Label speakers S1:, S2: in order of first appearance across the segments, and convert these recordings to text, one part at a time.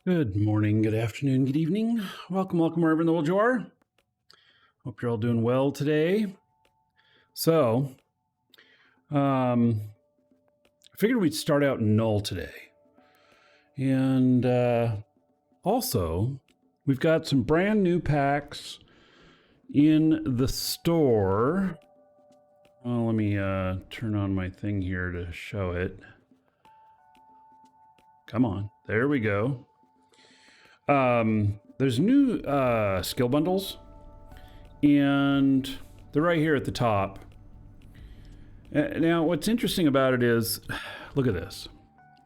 S1: Good morning, good afternoon, good evening. Welcome wherever in the world you are. Hope you're all doing well today. So, I figured we'd start out null today. And also, we've got some brand new packs in the store. Well, let me turn on my thing here to show it. Come on, there we go. There's new skill bundles, and they're right here at the top. Now, what's interesting about it is, look at this.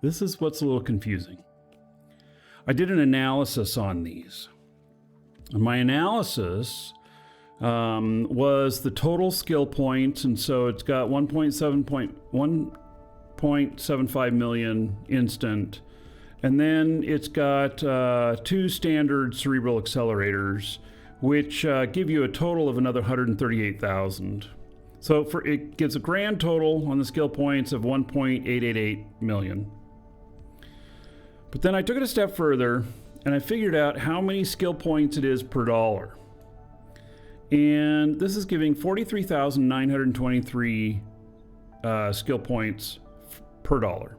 S1: This is what's a little confusing. I did an analysis on these. And my analysis was the total skill points, and so it's got 1.75 million instant. And then it's got 2 standard cerebral accelerators, which give you a total of another 138,000. So it gives a grand total on the skill points of 1.888 million. But then I took it a step further, and I figured out how many skill points it is per dollar. And this is giving 43,923 skill points per dollar.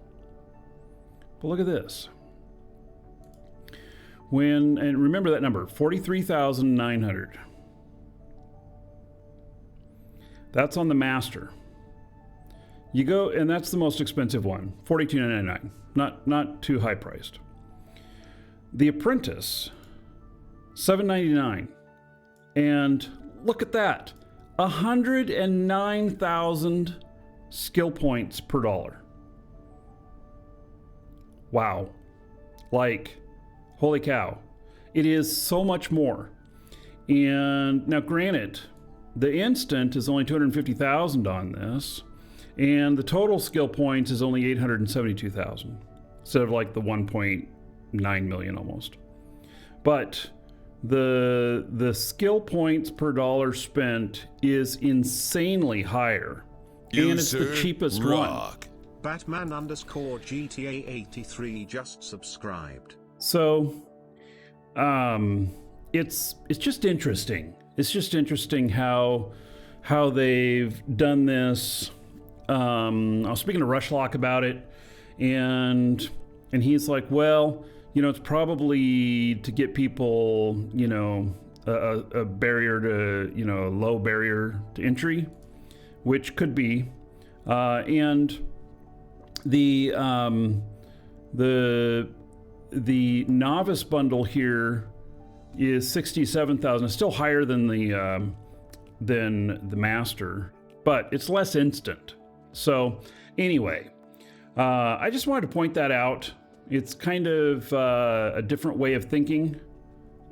S1: But look at this. And remember that number, 43,900. That's on the master. You go, and that's the most expensive one, 42.99. Not too high priced. The apprentice, 7.99. And look at that, 109,000 skill points per dollar. Wow. Like, holy cow. It is so much more. And now granted, the instant is only 250,000 on this, and the total skill points is only 872,000 instead of like the 1.9 million almost. But the skill points per dollar spent is insanely higher. And it's the cheapest one.
S2: Batman_GTA83 just subscribed.
S1: So, it's just interesting. It's just interesting how they've done this. I was speaking to Rushlock about it, and he's like, well, it's probably to get people, a barrier to, a low barrier to entry, which could be, and the novice bundle here is 67,000. It's still higher than the master, but it's less instant. So anyway, I just wanted to point that out. It's kind of a different way of thinking,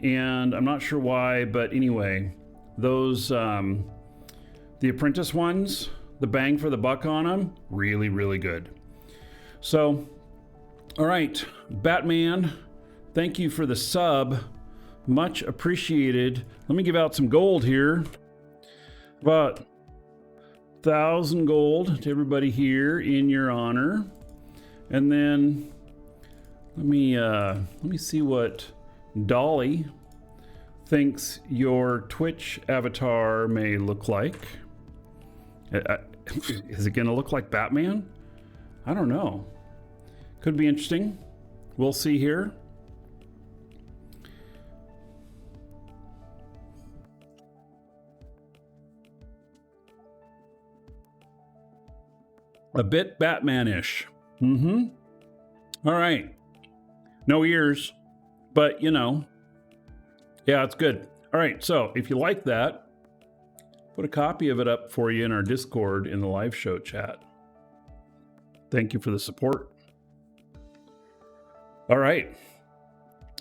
S1: and I'm not sure why, but anyway, those the apprentice ones, the bang for the buck on them, really, really good. So, all right, Batman, thank you for the sub. Much appreciated. Let me give out some gold here. About 1,000 gold to everybody here in your honor. And then let me see what Dolly thinks your Twitch avatar may look like. Is it going to look like Batman? I don't know. Could be interesting. We'll see here. A bit Batman-ish. All right. No ears, but yeah, it's good. All right, so if you like that, put a copy of it up for you in our Discord in the live show chat. Thank you for the support. All right.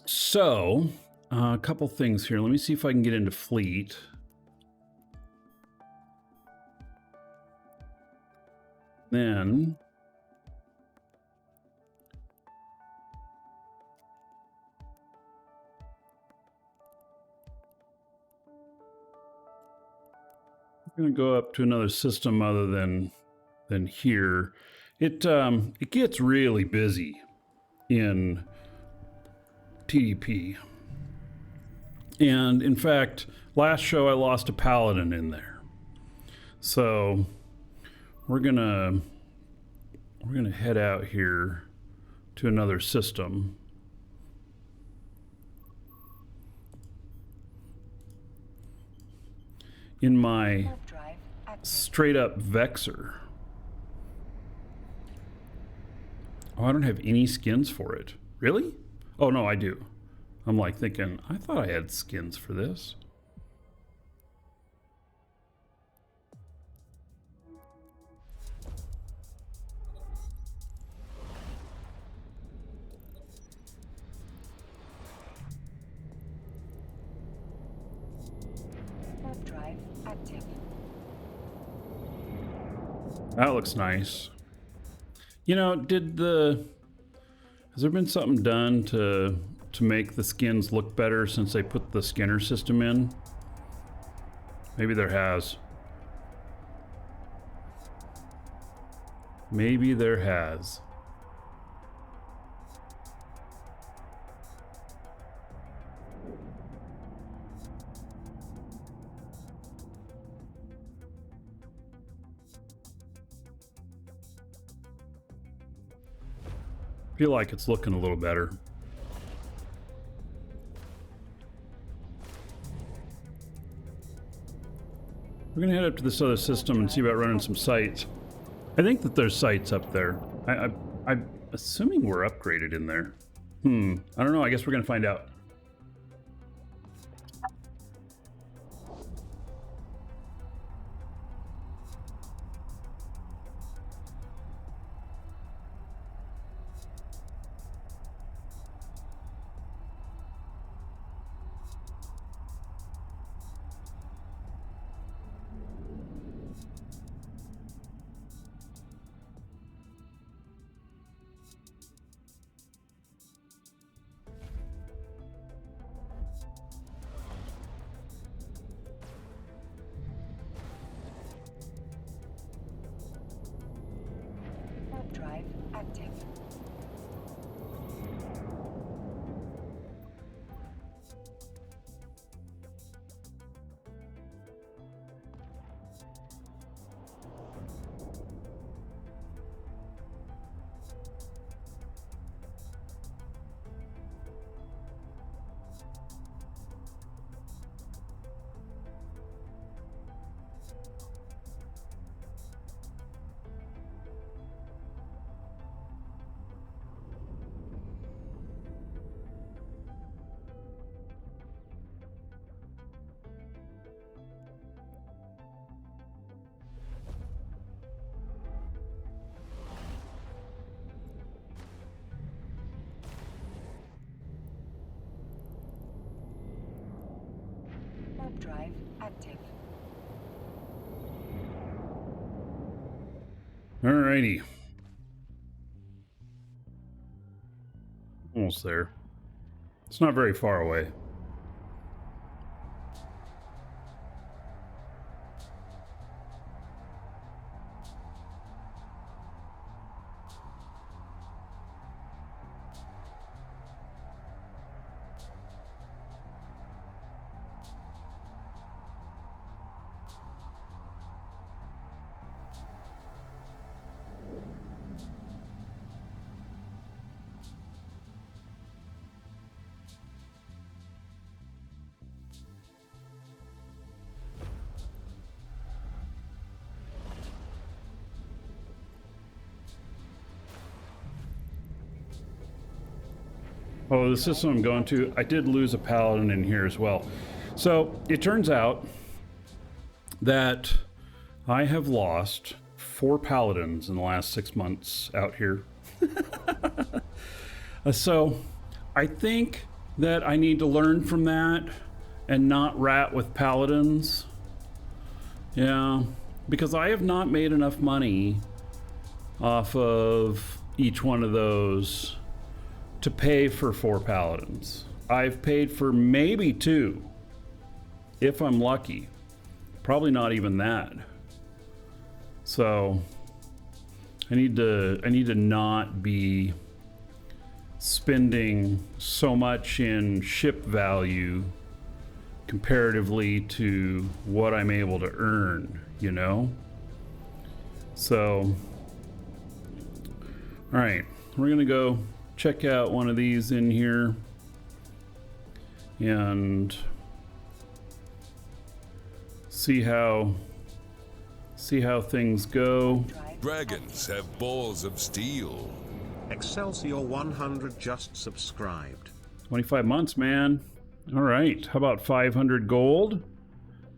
S1: So, a couple things here. Let me see if I can get into Fleet. Then I'm going to go up to another system other than here. It gets really busy in TDP. And in fact, last show I lost a paladin in there. So we're gonna head out here to another system. In my straight up Vexor. Oh, I don't have any skins for it. Really? Oh no, I do. I'm like thinking, I thought I had skins for this.
S3: Drive active.
S1: That looks nice. You know, has there been something done to make the skins look better since they put the skinner system in? Maybe there has. Maybe there has. Feel like it's looking a little better. We're gonna head up to this other system and see about running some sites. I think that there's sites up there. I'm assuming we're upgraded in there. I don't know. I guess we're gonna find out.
S3: Drive active. Drive active.
S1: Alrighty. Almost there. It's not very far away. Oh, the system I'm going to, I did lose a paladin in here as well. So it turns out that I have lost 4 paladins in the last 6 months out here. So I think that I need to learn from that and not rat with paladins. Yeah, because I have not made enough money off of each one of those to pay for 4 paladins. I've paid for maybe 2, if I'm lucky. Probably not even that. So I need to not be spending so much in ship value comparatively to what I'm able to earn, you know? So, all right, we're gonna go check out one of these in here and see how things go.
S4: Dragons have balls of steel.
S2: Excelsior 100 just subscribed.
S1: 25 months, man. All right, how about 500 gold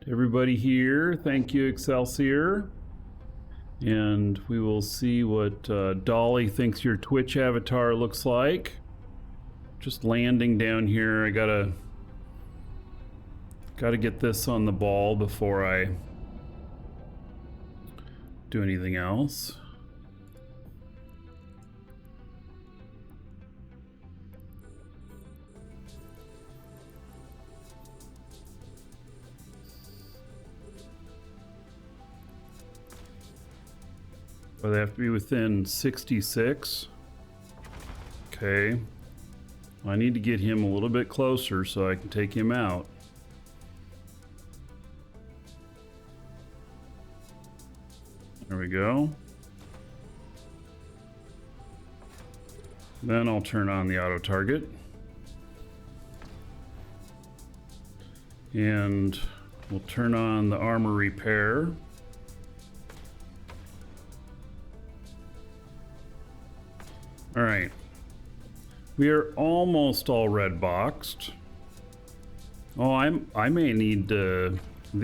S1: to everybody here? Thank you, Excelsior. And we will see what Dolly thinks your Twitch avatar looks like. Just landing down here. I gotta get this on the ball before I do anything else. Oh, they have to be within 66. Okay. I need to get him a little bit closer so I can take him out. There we go. Then I'll turn on the auto target. And we'll turn on the armor repair. All right. We are almost all red boxed. Oh, I may need to,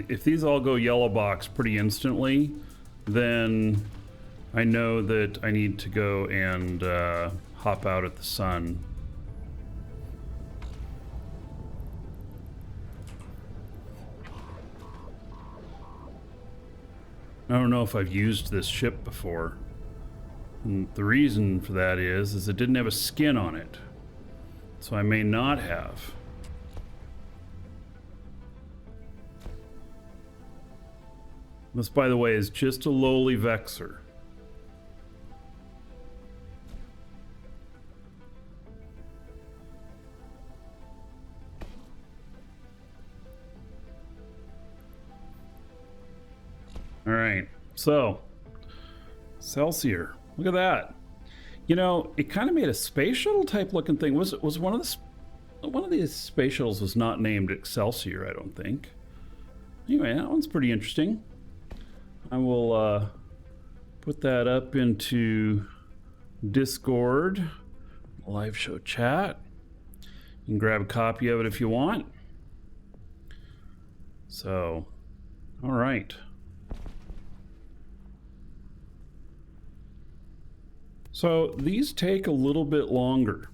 S1: if these all go yellow box pretty instantly, then I know that I need to go and hop out at the sun. I don't know if I've used this ship before. And the reason for that is it didn't have a skin on it. So I may not have. This, by the way, is just a lowly Vexor. All right, so Excelsior. Look at that. You know, it kind of made a space shuttle type looking thing. Was one of these space shuttles was not named Excelsior, I don't think. Anyway, that one's pretty interesting. I will put that up into Discord, live show chat. You can grab a copy of it if you want. So, all right. So these take a little bit longer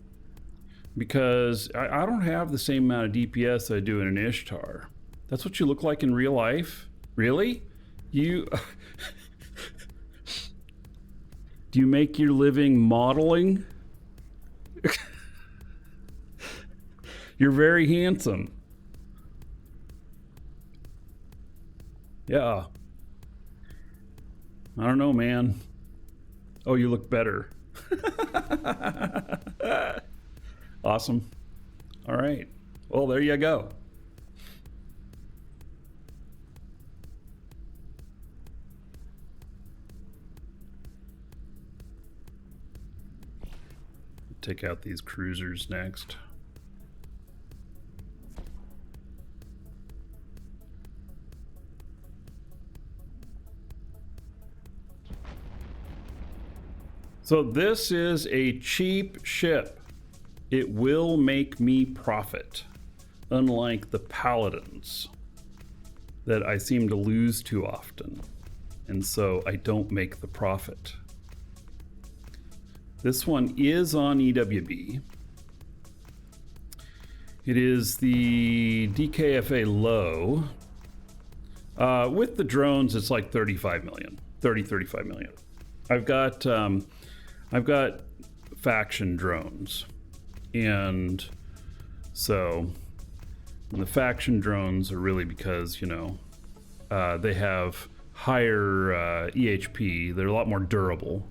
S1: because I don't have the same amount of DPS I do in an Ishtar. That's what you look like in real life? Really? You... Do you make your living modeling? You're very handsome. Yeah. I don't know, man. Oh, you look better. Awesome. All right. Well, there you go. Take out these cruisers next. So this is a cheap ship. It will make me profit, unlike the Paladins that I seem to lose too often, and so I don't make the profit. This one is on EWB. It is the DKFA low. With the drones, it's like 35 million, 35 million. I've got faction drones, and so the faction drones are really because, you know, they have higher EHP. They're a lot more durable.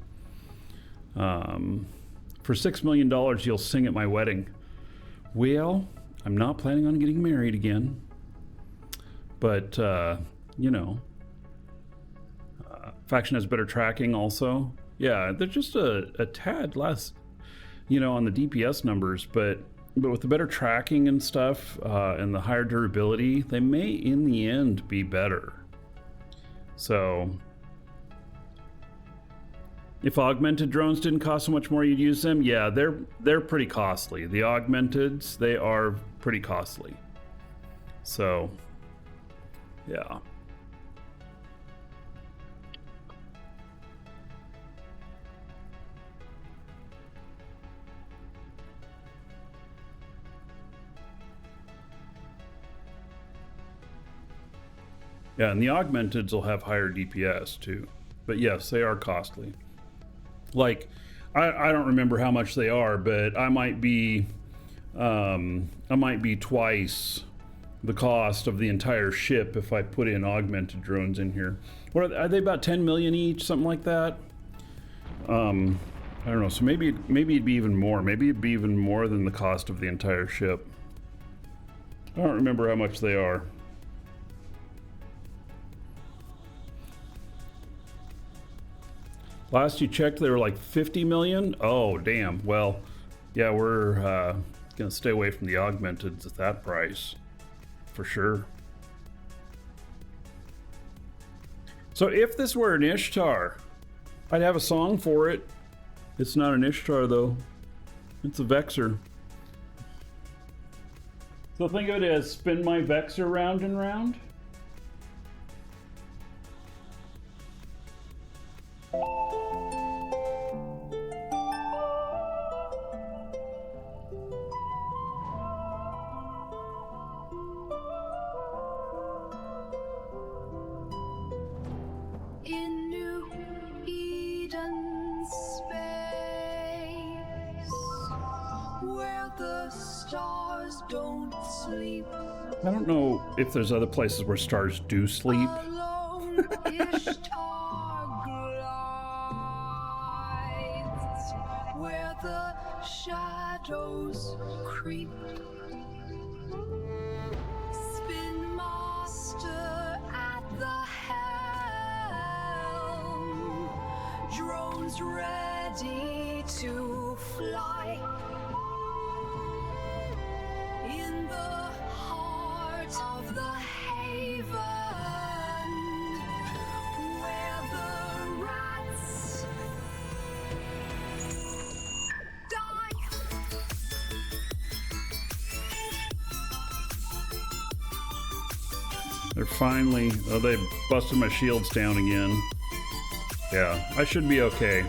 S1: For $6 million, you'll sing at my wedding. Well, I'm not planning on getting married again. But, you know. Faction has better tracking also. Yeah, they're just a tad less, you know, on the DPS numbers. But with the better tracking and stuff, and the higher durability, they may, in the end, be better. So... if augmented drones didn't cost so much more, you'd use them? Yeah, they're pretty costly. The augmenteds, they are pretty costly. So, yeah. Yeah, and the augmenteds will have higher DPS too. But yes, they are costly. Like, I don't remember how much they are, but I might be twice the cost of the entire ship if I put in augmented drones in here. What are they, about 10 million each, something like that? I don't know. So maybe it'd be even more. Maybe it'd be even more than the cost of the entire ship. I don't remember how much they are. Last you checked, they were like 50 million. Oh, damn. Well, yeah, we're gonna stay away from the augmenteds at that price, for sure. So if this were an Ishtar, I'd have a song for it. It's not an Ishtar though. It's a Vexor. So think of it as spin my Vexor round and round.
S5: In New Eden space, where the stars don't sleep,
S1: I don't know if there's other places where stars do sleep.
S5: alone Ishtar glides, where the shadows creep. Spin master at the helm, drones ready to fly. In the heart of the haven, where the rats die.
S1: They're finally... oh, they busted my shields down again. Yeah, I should be okay.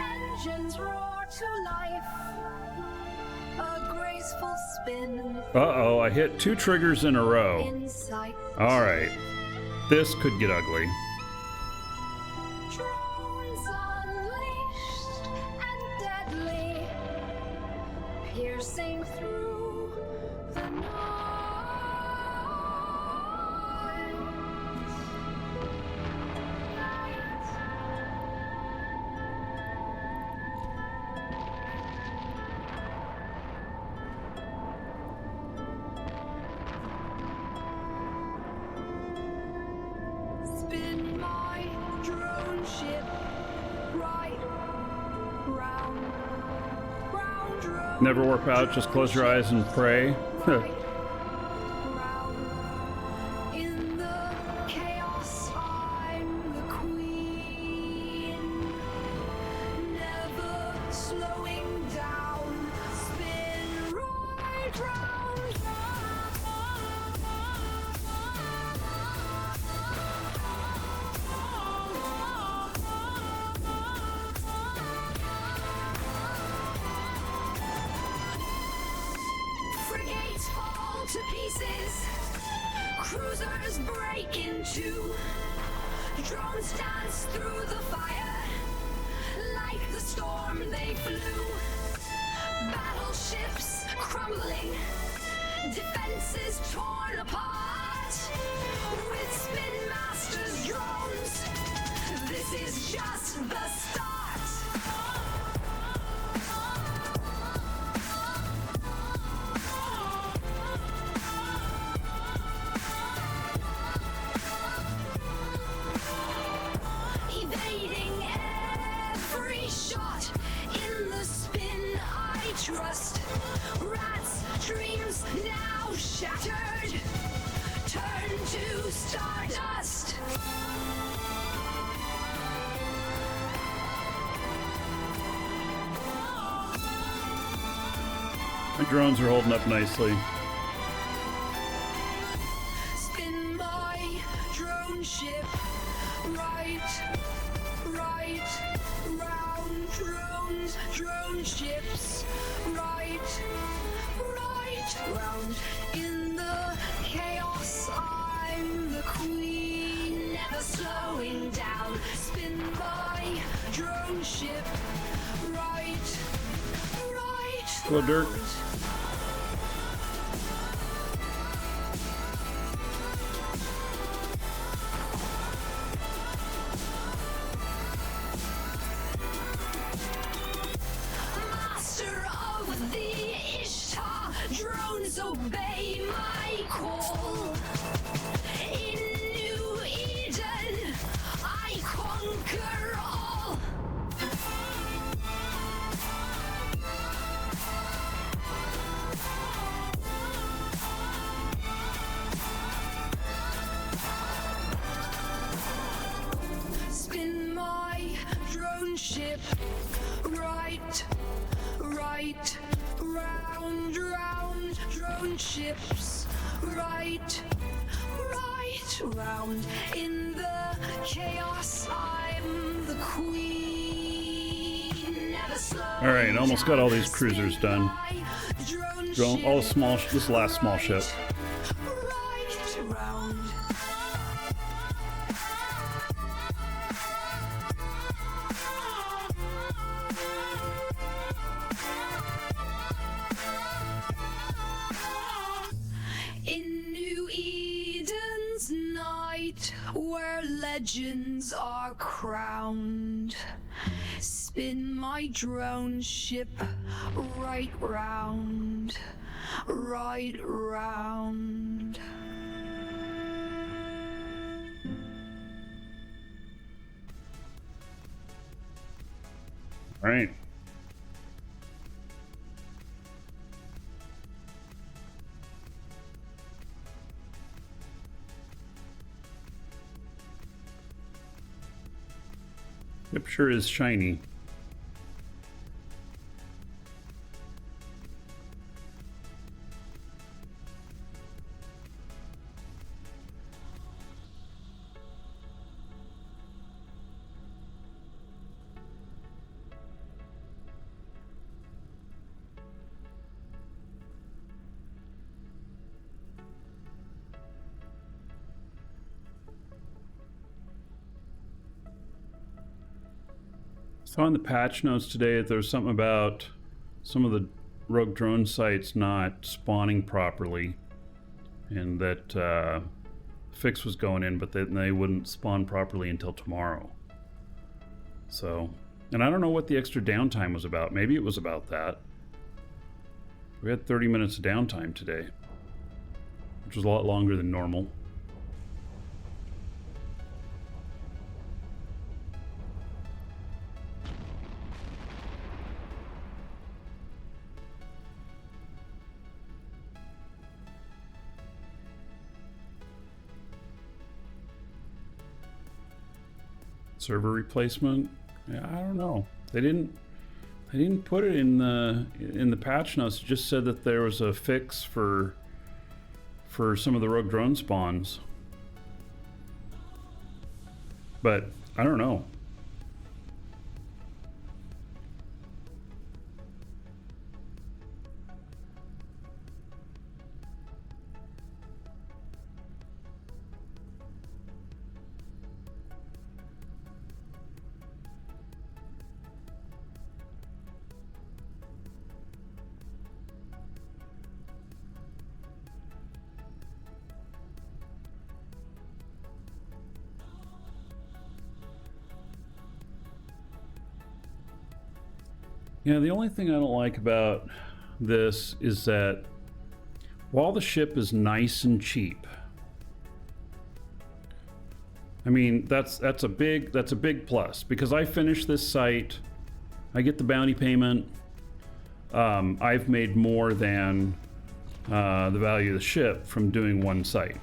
S5: Engines roar to life, a graceful spin
S1: Uh-oh, I hit 2 triggers in a row.
S5: in sight.
S1: Alright. This could get ugly.
S5: Drones unleashed and deadly, piercing through the night. Spin my drone ship right round, round, round.
S1: Never warp out, just close your eyes and pray.
S5: Right round. In the chaos, I'm the queen. Never slowing down. Spin right round. Frigates fall to pieces, cruisers break in two, drones dance through the fire, like the storm they flew. Battleships crumbling, defenses torn apart. With Spin Master's drones, this is just the start. Evading every shot in the spin I trust. Rats' dreams now shattered, turn to stardust.
S1: My drones are holding up nicely.
S5: Spin my drone ship right, round drones, drone ships right, round. In the chaos, I'm the queen, never slowing down. Spin my drone ship right,
S1: Hello, Dirk.
S5: round. Master of the Ishtar, drones obey my call. In New Eden, I conquer all. Spin my drone ship right, round, drone ships right, round. In the chaos, I'm the queen, never slow.
S1: All right, almost got all these cruisers done. Drone, all the small, this last small ship.
S5: Right round. In New Eden's night, where legends are crowned, spin my drone ship right round.
S1: All right. Yep, sure is shiny. Saw in the patch notes today that there was something about some of the rogue drone sites not spawning properly, and that fix was going in, but then they wouldn't spawn properly until tomorrow. So, and I don't know what the extra downtime was about. Maybe it was about that. We had 30 minutes of downtime today, which was a lot longer than normal. Server replacement? Yeah, I don't know. They didn't put it in the patch notes. It just said that there was a fix for some of the rogue drone spawns. But I don't know. Yeah, the only thing I don't like about this is that while the ship is nice and cheap, I mean, that's a big plus, because I finish this site, I get the bounty payment, I've made more than the value of the ship from doing one site.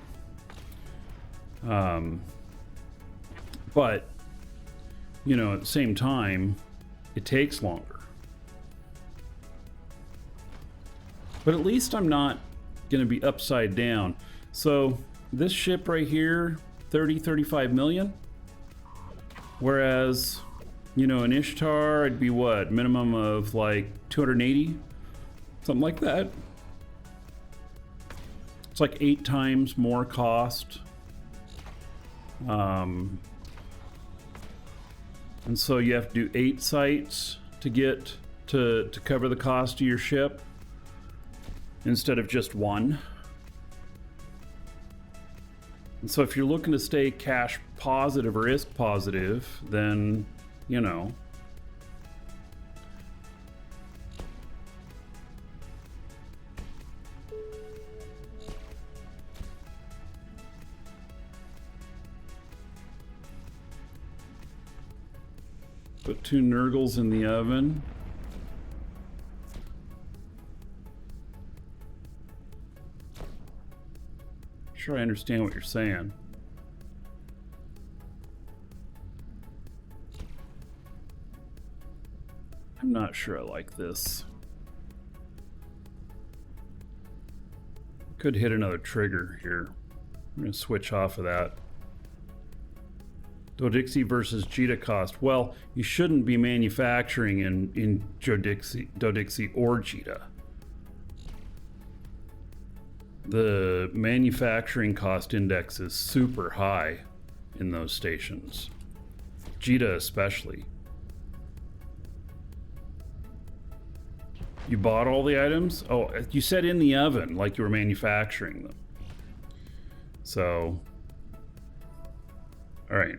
S1: But, you know, at the same time, it takes longer. But at least I'm not going to be upside down. So this ship right here, 35 million. Whereas, you know, in Ishtar, I'd be what? Minimum of like 280? Something like that. It's like 8 times more cost. And so you have to do 8 sites to get to cover the cost of your ship, instead of just 1. And so if you're looking to stay cash positive or ISK positive, then, you know, put 2 Nurgles in the oven. Sure, I understand what you're saying. I'm not sure I like this. Could hit another trigger here. I'm going to switch off of that. Dodixie versus Jita cost. Well, you shouldn't be manufacturing in Dodixie or Jita. The manufacturing cost index is super high in those stations. Jita especially. You bought all the items? Oh, you said in the oven, like you were manufacturing them. So, all right.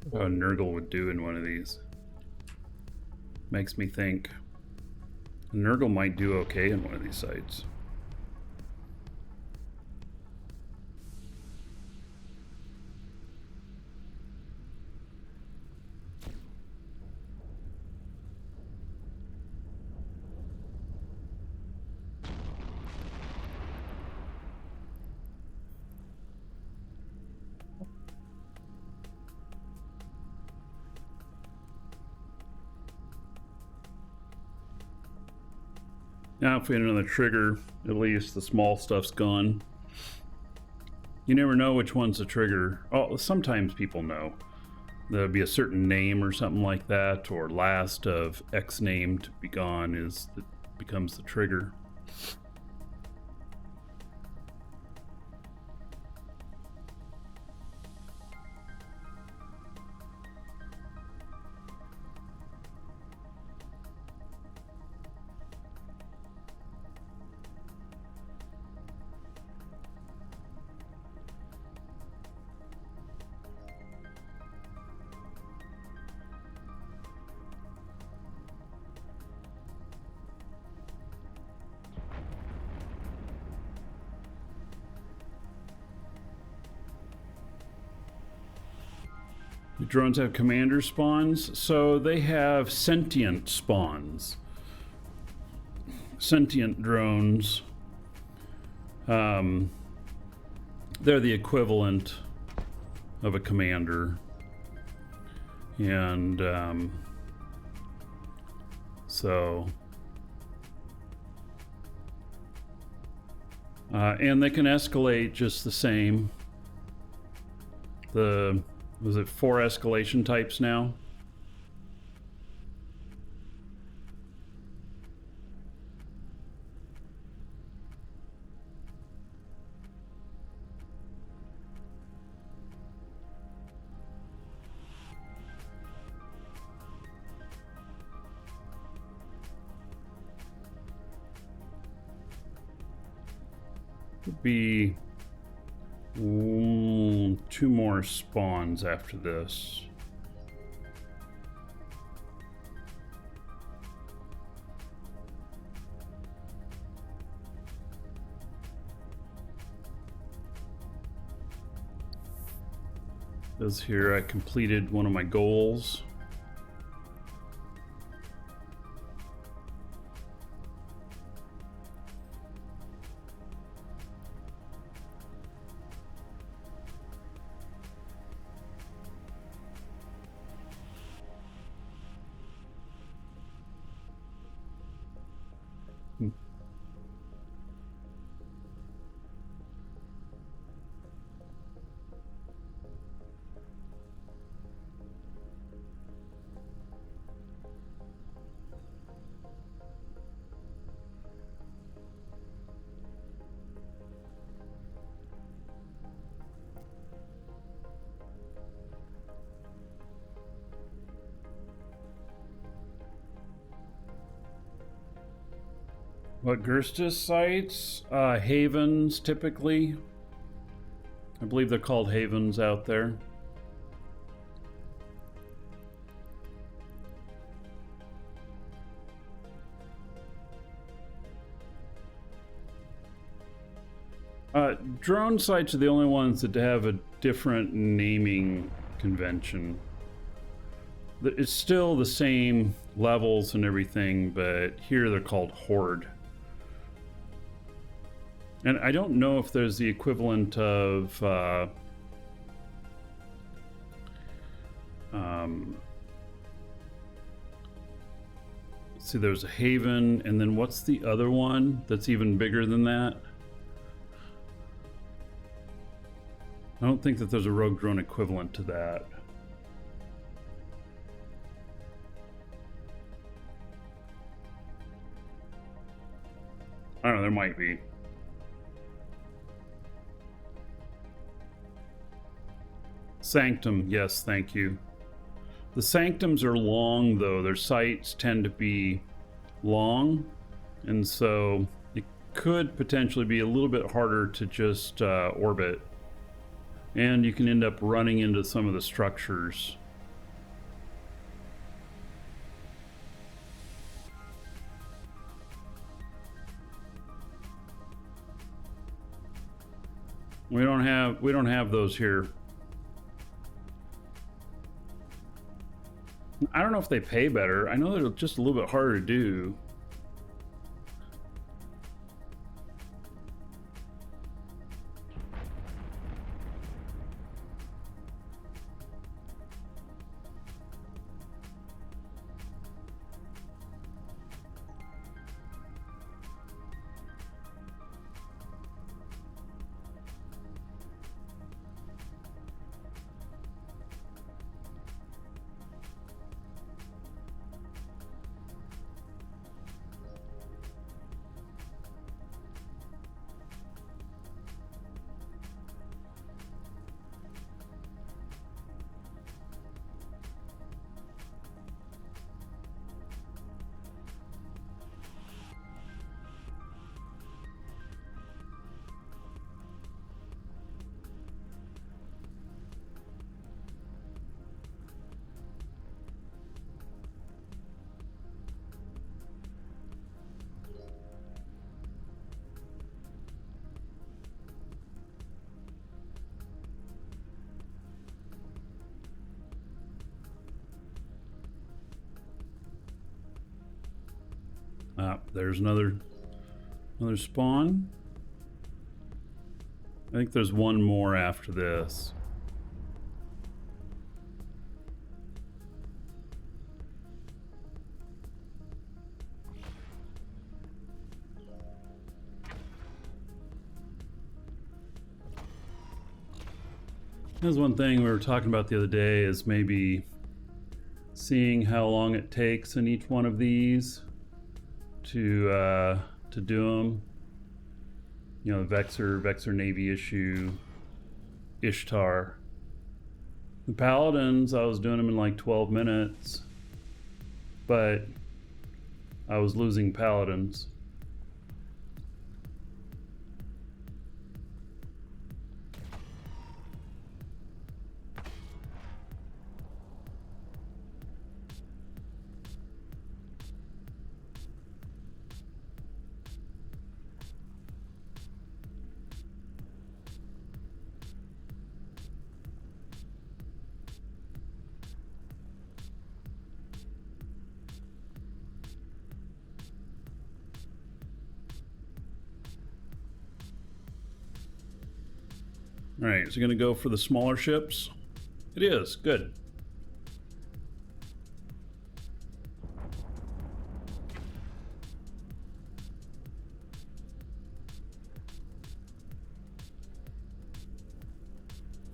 S1: What a Nurgle would do in one of these. Makes me think a Nurgle might do okay in one of these sites. Now if we hit another trigger, at least the small stuff's gone. You never know which one's the trigger. Oh, sometimes people know. There'll be a certain name or something like that, or last of X name to be gone becomes the trigger. The drones have commander spawns, so they have sentient spawns. Sentient drones. They're the equivalent of a commander. And and they can escalate just the same. Was it 4 escalation types now? Would be 2 more spawns after this. This here, I completed one of my goals. What Gerstis sites? Havens, typically. I believe they're called havens out there. Drone sites are the only ones that have a different naming convention. It's still the same levels and everything, but here they're called Horde. And I don't know if there's the equivalent of see, there's a Haven, and then what's the other one that's even bigger than that? I don't think that there's a Rogue Drone equivalent to that. I don't know, there might be. Sanctum, yes, thank you. The Sanctums are long, though. Their sites tend to be long, and so it could potentially be a little bit harder to just orbit. And you can end up running into some of the structures. We don't have those here. I don't know if they pay better. I know they're just a little bit harder to do. There's another spawn. I think there's one more after this. There's one thing we were talking about the other day is maybe seeing how long it takes in each one of these to do them. You know, Vexor Navy issue, Ishtar. The Paladins, I was doing them in like 12 minutes, but I was losing Paladins. All right, is it going to go for the smaller ships? It is. Good.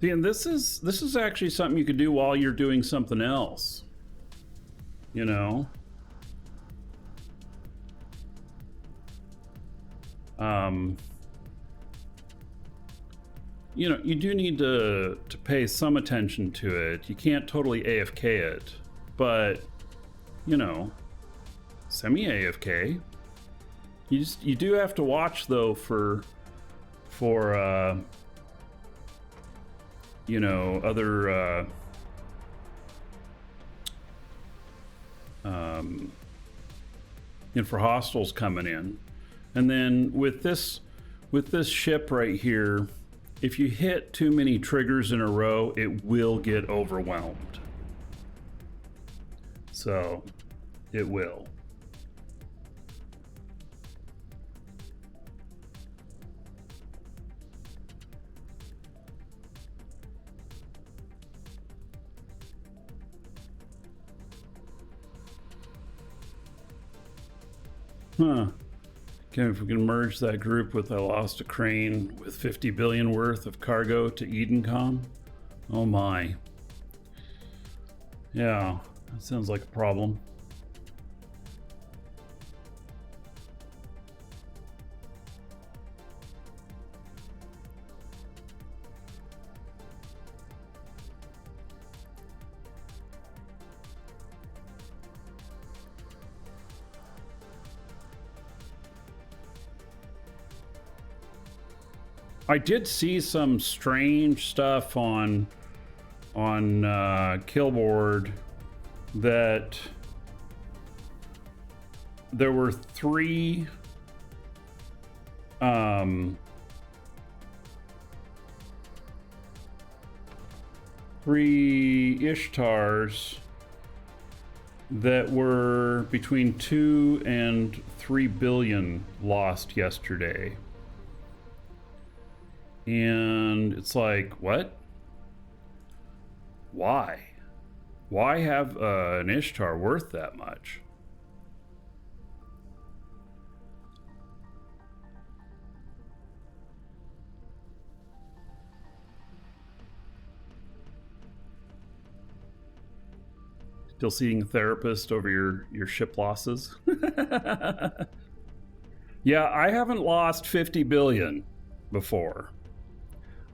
S1: See, and this is actually something you could do while you're doing something else. You know? You know, you do need to pay some attention to it. You can't totally AFK it, but, you know, semi-AFK. You do have to watch, though, for you know, other and for hostiles coming in. And then with this ship right here, if you hit too many triggers in a row, it will get overwhelmed. So it will. Huh. Okay, if we can merge that group with I lost a crane with 50 billion worth of cargo to Edencom. Oh my. Yeah, that sounds like a problem. I did see some strange stuff on Killboard that there were three Ishtars that were between 2 and 3 billion lost yesterday. And it's like, what? Why? Why have an Ishtar worth that much? Still seeing a therapist over your ship losses? Yeah, I haven't lost 50 billion before.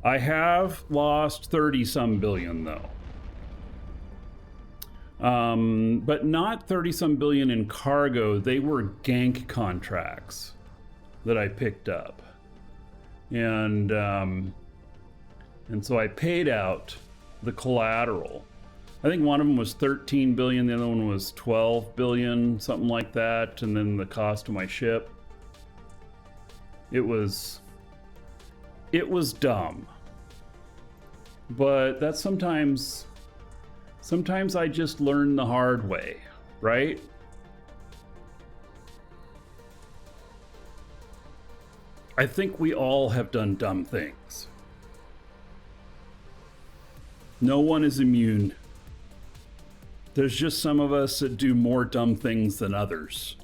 S1: I have lost 30-some billion, though. But not 30-some billion in cargo. They were gank contracts that I picked up. And so I paid out the collateral. I think one of them was 13 billion, the other one was 12 billion, something like that, and then the cost of my ship. It was dumb. But that's sometimes I just learn the hard way, right? I think we all have done dumb things. No one is immune. There's just some of us that do more dumb things than others.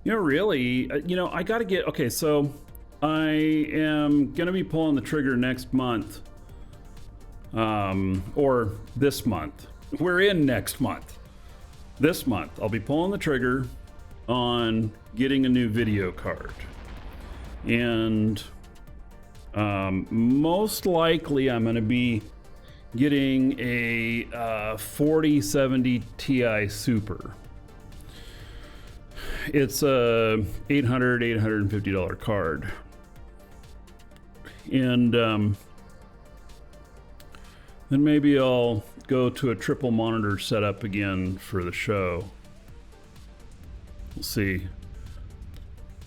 S1: You know, really, I got to get, okay, so I am going to be pulling the trigger next month, or this month. We're in next month. This month, I'll be pulling the trigger on getting a new video card. And most likely I'm going to be getting a 4070 Ti Super. It's a $850 card. And then maybe I'll go to a triple monitor setup again for the show. We'll see.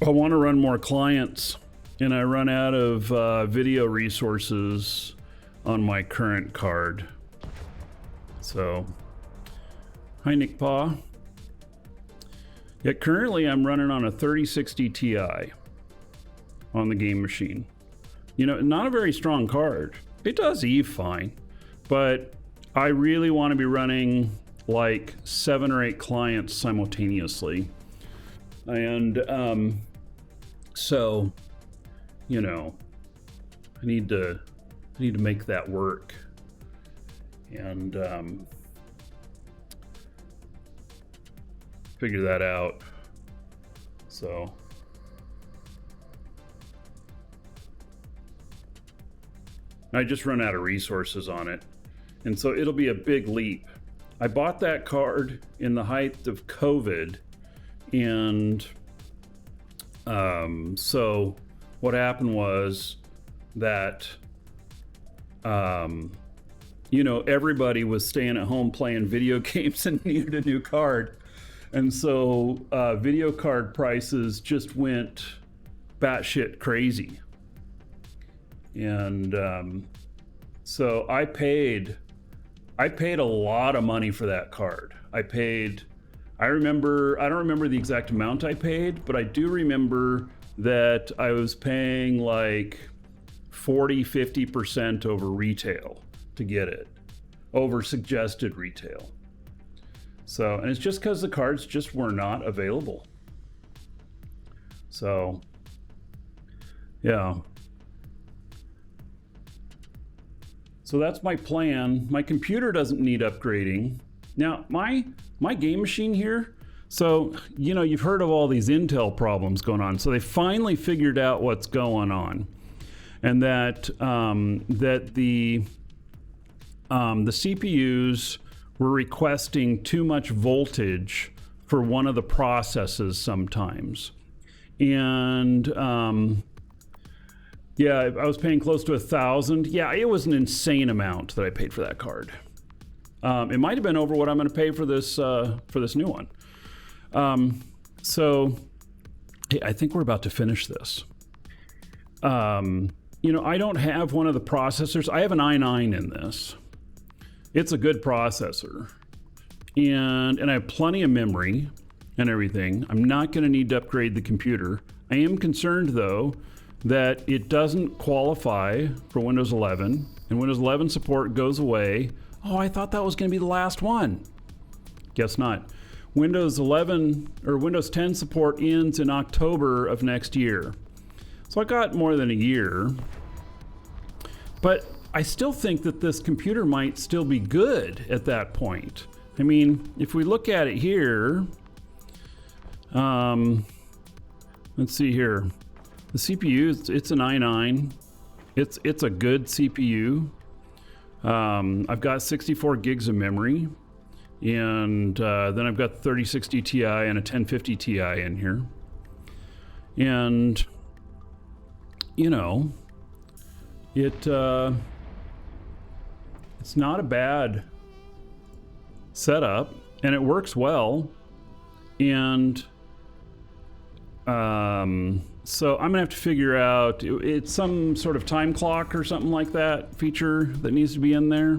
S1: I want to run more clients, and I run out of video resources on my current card. So, hi Nick Paw. Yeah, currently I'm running on a 3060 Ti on the game machine. You know, not a very strong card. It does Eve fine, but I really want to be running like 7 or 8 clients simultaneously. And so, you know, I need to make that work. And figure that out. So I just run out of resources on it, and so it'll be a big leap. I bought that card in the height of COVID, and so what happened was that you know, everybody was staying at home playing video games and needed a new card. And so video card prices just went batshit crazy. And so I paid a lot of money for that card. I don't remember the exact amount I paid, but I do remember that I was paying like 40-50% over retail to get it, over suggested retail. So, and it's just because the cards just were not available. So, yeah. So that's my plan. My computer doesn't need upgrading. Now, my game machine here, so, you know, you've heard of all these Intel problems going on. So they finally figured out what's going on. And that the CPUs were requesting too much voltage for one of the processes sometimes. And yeah, I was paying close to $1,000. Yeah, it was an insane amount that I paid for that card. It might have been over what I'm going to pay for this new one. So hey, I think we're about to finish this. You know, I don't have one of the processors. I have an i9 in this. It's a good processor. And I have plenty of memory and everything. I'm not going to need to upgrade the computer. I am concerned, though, that it doesn't qualify for Windows 11, and Windows 11 support goes away. Oh, I thought that was going to be the last one. Guess not. Windows 11 or Windows 10 support ends in October of next year. So I got more than a year, but I still think that this computer might still be good at that point. I mean, if we look at it here, let's see here. The CPU, it's an i9. It's a good CPU. I've got 64 gigs of memory, and then I've got 3060 Ti and a 1050 Ti in here. And you know, it's not a bad setup, and it works well. And so I'm gonna have to figure out, it's some sort of time clock or something like that feature that needs to be in there.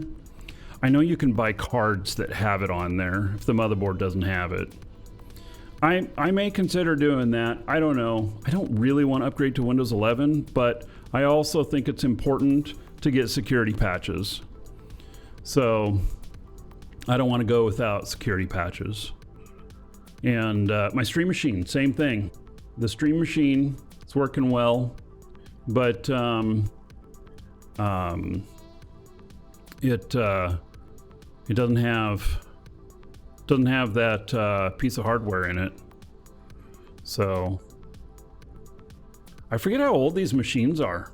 S1: I know you can buy cards that have it on there if the motherboard doesn't have it. I may consider doing that. I don't know. I don't really want to upgrade to Windows 11, but I also think it's important to get security patches. So I don't want to go without security patches. And my Stream Machine, same thing. The Stream Machine, it's working well, but it doesn't have that piece of hardware in it. So I forget how old these machines are.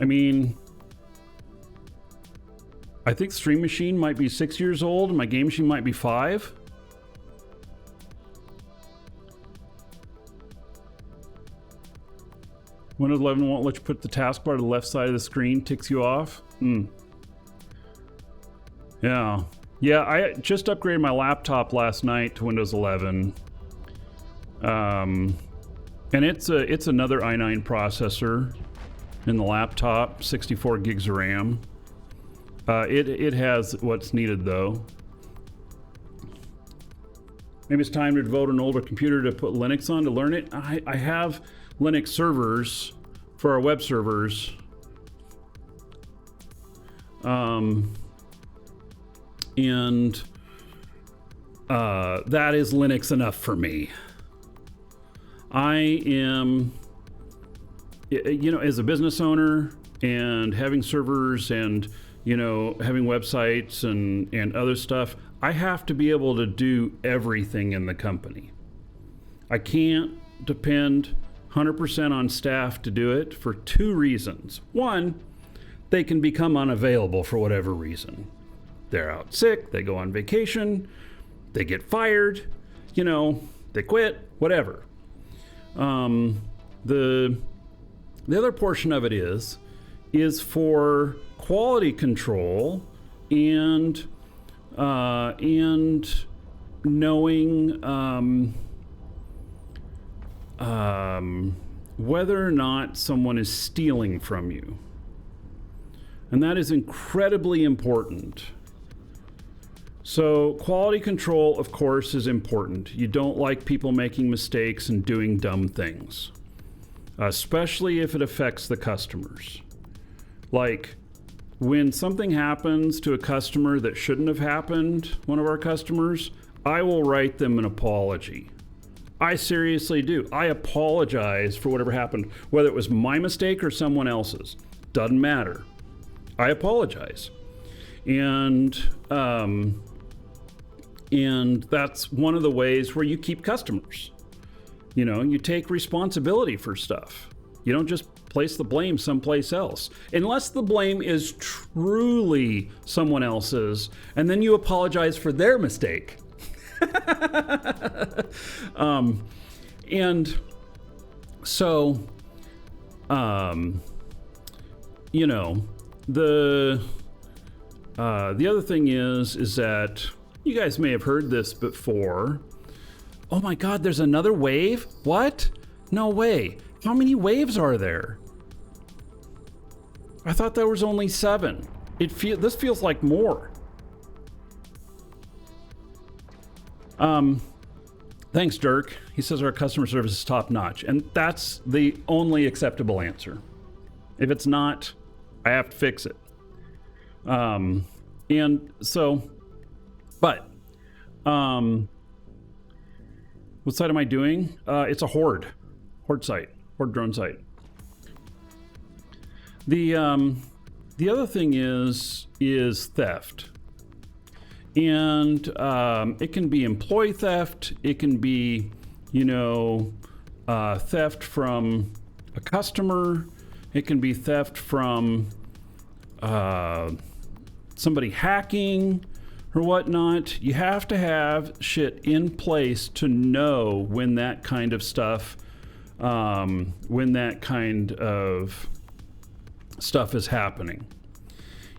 S1: I mean, I think the Stream Machine might be 6 years old and my game machine might be 5. Windows 11 won't let you put the taskbar to the left side of the screen, ticks you off. Yeah. Yeah, I just upgraded my laptop last night to Windows 11. And it's another i9 processor in the laptop, 64 gigs of RAM. It has what's needed though. Maybe it's time to devote an older computer to put Linux on to learn it. I have Linux servers for our web servers. And that is Linux enough for me. I am, you know, as a business owner and having servers and, you know, having websites and other stuff, I have to be able to do everything in the company. I can't depend 100% on staff to do it for two reasons. One, they can become unavailable for whatever reason. They're out sick, they go on vacation, they get fired, you know, they quit, whatever. The other portion of it is for quality control and knowing whether or not someone is stealing from you. And that is incredibly important. So quality control, of course, is important. You don't like people making mistakes and doing dumb things, especially if it affects the customers. Like when something happens to a customer that shouldn't have happened, one of our customers, I will write them an apology. I seriously do. I apologize for whatever happened, whether it was my mistake or someone else's. Doesn't matter. I apologize. And that's one of the ways where you keep customers. You know, you take responsibility for stuff. You don't just place the blame someplace else. Unless the blame is truly someone else's, and then you apologize for their mistake. And so, you know, the other thing is that you guys may have heard this before. Oh my God, there's another wave? What? No way. How many waves are there? I thought there was only 7. This feels like more. Thanks, Dirk. He says our customer service is top notch, and that's the only acceptable answer. If it's not, I have to fix it. And so, but, what site am I doing? It's a Horde site, Horde drone site. The other thing is theft. And it can be employee theft. It can be, you know, theft from a customer. It can be theft from somebody hacking or whatnot. You have to have shit in place to know when that kind of stuff, is happening.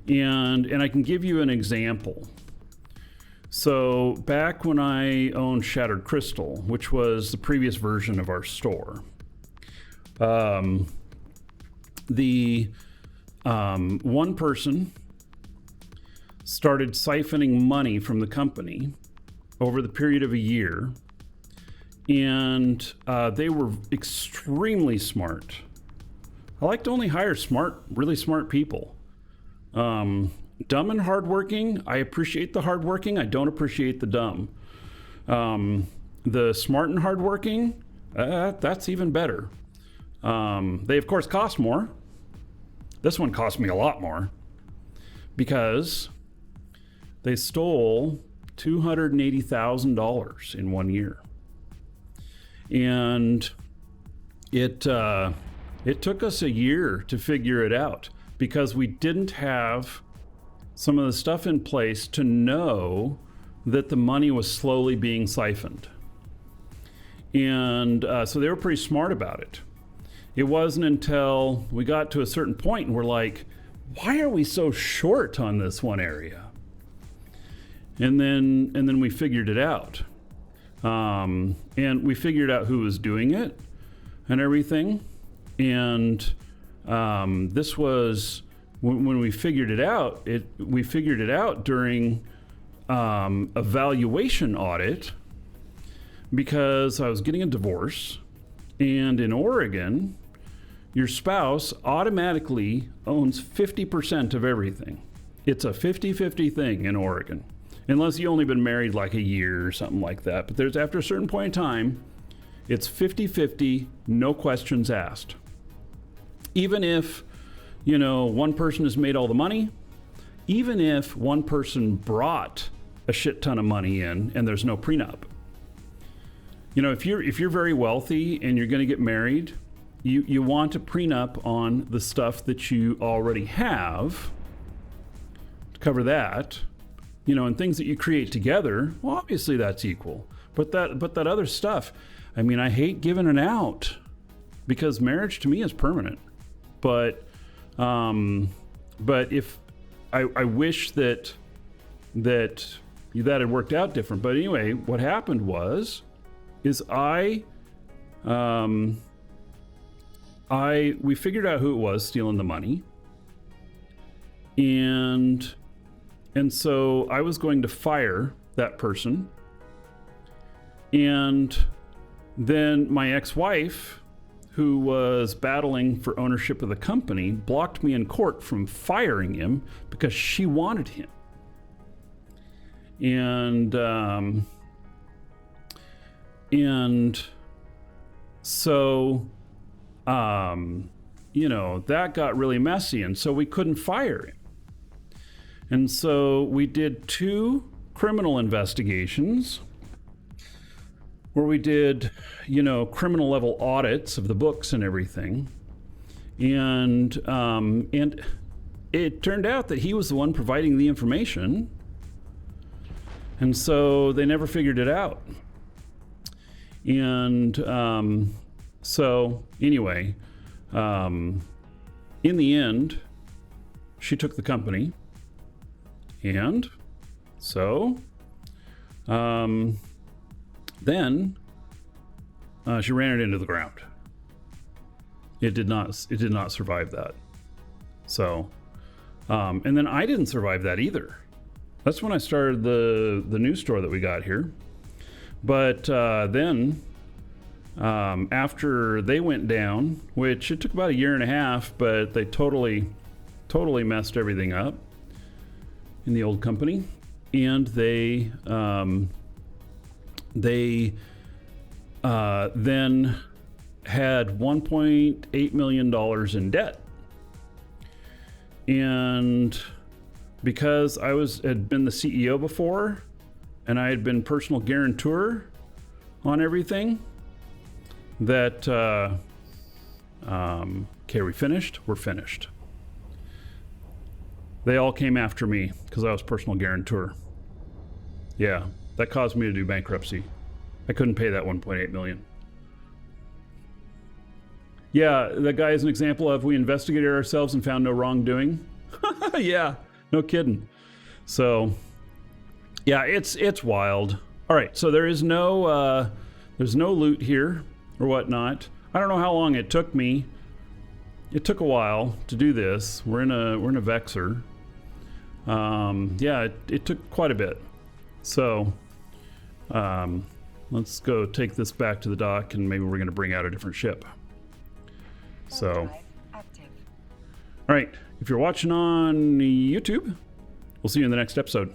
S1: And I can give you an example. So back when I owned Shattered Crystal, which was the previous version of our store, the one person started siphoning money from the company over the period of a year, and they were extremely smart. I like to only hire really smart people. Dumb and hardworking. I appreciate the hardworking. I don't appreciate the dumb. The smart and hardworking, that's even better. They of course cost more. This one cost me a lot more because they stole $280,000 in 1 year, and it took us a year to figure it out because we didn't have some of the stuff in place to know that the money was slowly being siphoned. And so they were pretty smart about it. It wasn't until we got to a certain point and we're like, why are we so short on this one area? And then we figured it out. And we figured out who was doing it and everything. And this was when we figured it out, we figured it out during a valuation audit, because I was getting a divorce, and in Oregon, your spouse automatically owns 50% of everything. It's a 50-50 thing in Oregon, unless you've only been married like a year or something like that. But there's, after a certain point in time, it's 50-50, no questions asked. Even if, you know, one person has made all the money, even if one person brought a shit ton of money in and there's no prenup. You know, if you're very wealthy and you're going to get married, you want a prenup on the stuff that you already have to cover that. You know, and things that you create together, well, obviously that's equal. But that other stuff, I mean, I hate giving it out because marriage to me is permanent. But if I wish that had worked out different. But anyway, what happened was we figured out who it was stealing the money, and so I was going to fire that person, and then my ex-wife, who was battling for ownership of the company, blocked me in court from firing him because she wanted him. And so, you know, that got really messy, and so we couldn't fire him. And so we did 2 criminal investigations where we did, you know, criminal level audits of the books and everything. And it turned out that he was the one providing the information. And so they never figured it out. And so anyway, in the end, she took the company. And so then she ran it into the ground. It did not survive that. So, and then I didn't survive that either. That's when I started the new store that we got here. But then after they went down, which it took about 1.5 years, but they totally messed everything up in the old company, and they then had $1.8 million in debt. And because I had been the CEO before, and I had been personal guarantor on everything, that okay, we finished? We're finished. They all came after me because I was personal guarantor. Yeah, that caused me to do bankruptcy. I couldn't pay that 1.8 million. Yeah, that guy is an example of we investigated ourselves and found no wrongdoing. Yeah, no kidding. So, yeah, it's wild. All right, so there's no loot here or whatnot. I don't know how long it took me. It took a while to do this. We're in a Vexor. Yeah, it took quite a bit. So, let's go take this back to the dock, and maybe we're going to bring out a different ship. So, all right, if you're watching on YouTube, we'll see you in the next episode.